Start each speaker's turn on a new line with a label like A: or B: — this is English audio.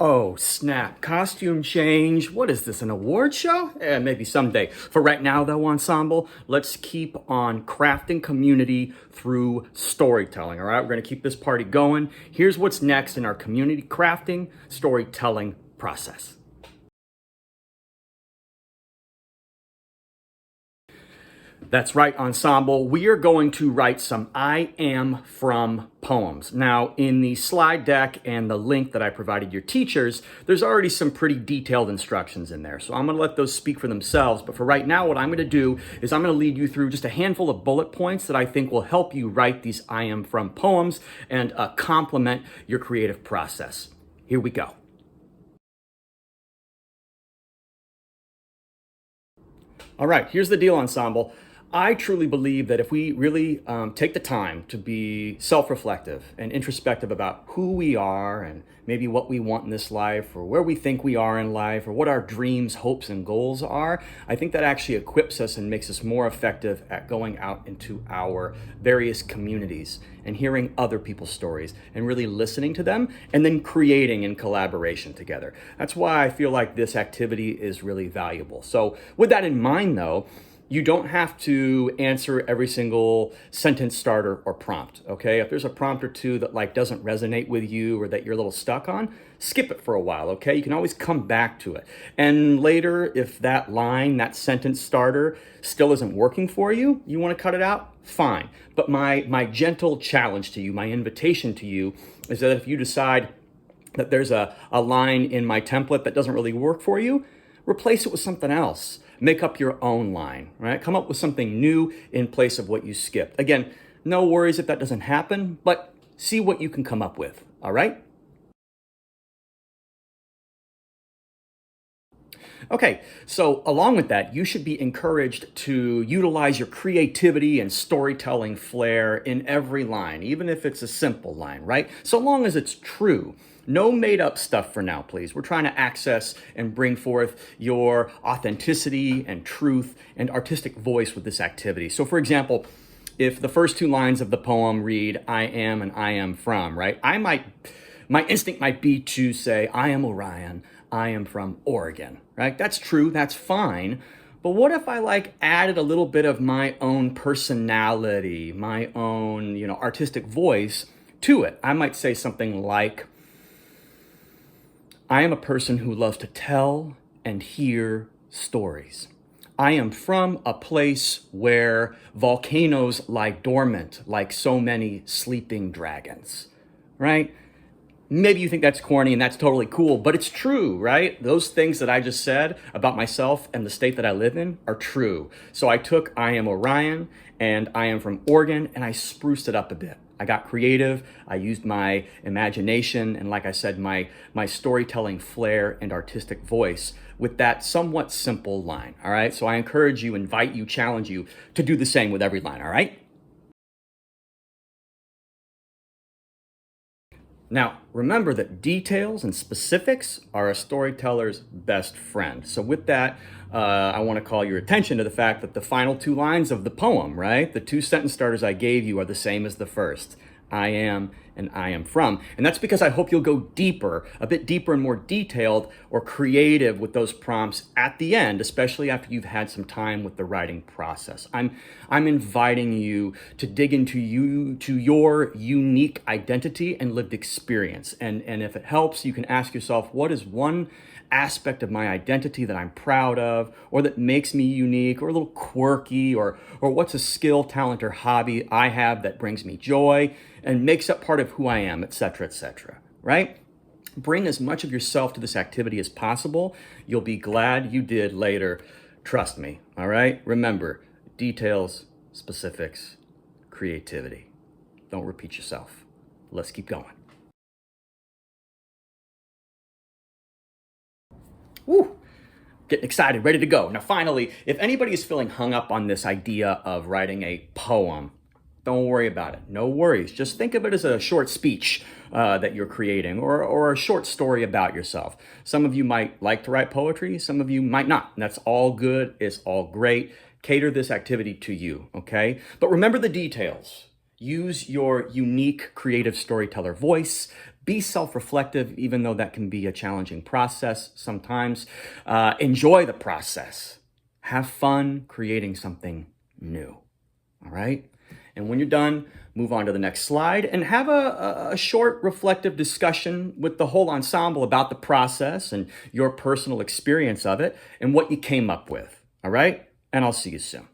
A: Oh, snap. Costume change. What is this, an award show? Maybe someday. For right now, though, ensemble, let's keep on crafting community through storytelling, all right? We're going to keep this party going. Here's what's next in our community crafting storytelling process. That's right, ensemble. We are going to write some I am from poems. Now, in the slide deck and the link that I provided your teachers, there's already some pretty detailed instructions in there. So I'm going to let those speak for themselves. But for right now, what I'm going to do is I'm going to lead you through just a handful of bullet points that I think will help you write these I am from poems and complement your creative process. Here we go. All right, here's the deal, ensemble. I truly believe that if we really take the time to be self-reflective and introspective about who we are and maybe what we want in this life or where we think we are in life or what our dreams, hopes, and goals are, I think that actually equips us and makes us more effective at going out into our various communities and hearing other people's stories and really listening to them and then creating in collaboration together. That's why I feel like this activity is really valuable. So with that in mind, though, you don't have to answer every single sentence starter or prompt, okay? If there's a prompt or two that doesn't resonate with you or that you're a little stuck on, skip it for a while, okay? You can always come back to it. And later, if that line, that sentence starter still isn't working for you, you wanna cut it out, fine. But my gentle challenge to you, my invitation to you is that if you decide that there's a line in my template that doesn't really work for you, replace it with something else. Make up your own line, right? Come up with something new in place of what you skipped. Again, no worries if that doesn't happen, but see what you can come up with, all right? Okay, so along with that, you should be encouraged to utilize your creativity and storytelling flair in every line, even if it's a simple line, right? So long as it's true. No made up stuff for now, please. We're trying to access and bring forth your authenticity and truth and artistic voice with this activity. So for example, if the first two lines of the poem read, I am and I am from, right? My instinct might be to say, I am Orion, I am from Oregon, right? That's true, that's fine. But what if I added a little bit of my own personality, my own, artistic voice to it? I might say something like, I am a person who loves to tell and hear stories. I am from a place where volcanoes lie dormant like so many sleeping dragons, right? Maybe you think that's corny and that's totally cool, but it's true, right? Those things that I just said about myself and the state that I live in are true. So I took I am Orion and I am from Oregon and I spruced it up a bit. I got creative, I used my imagination, and like I said, my storytelling flair and artistic voice with that somewhat simple line, all right? So I encourage you, invite you, challenge you to do the same with every line, all right? Now, remember that details and specifics are a storyteller's best friend. So with that, I want to call your attention to the fact that the final two lines of the poem, right? The two sentence starters I gave you are the same as the first. I am and I am from. And that's because I hope you'll go deeper, a bit deeper and more detailed or creative with those prompts at the end, especially after you've had some time with the writing process. I'm inviting you to dig into your unique identity and lived experience. And if it helps, you can ask yourself, what is one aspect of my identity that I'm proud of, or that makes me unique, or a little quirky, or what's a skill, talent, or hobby I have that brings me joy and makes up part of who I am, etc., right? Bring as much of yourself to this activity as possible. You'll be glad you did later. Trust me, all right? Remember, details, specifics, creativity. Don't repeat yourself. Let's keep going. Woo! Getting excited, ready to go. Now, finally, if anybody is feeling hung up on this idea of writing a poem, don't worry about it. No worries. Just think of it as a short speech that you're creating or a short story about yourself. Some of you might like to write poetry. Some of you might not. And that's all good. It's all great. Cater this activity to you, okay? But remember the details. Use your unique creative storyteller voice. Be self-reflective, even though that can be a challenging process sometimes. Enjoy the process. Have fun creating something new. All right? And when you're done, move on to the next slide and have a short reflective discussion with the whole ensemble about the process and your personal experience of it and what you came up with. All right? And I'll see you soon.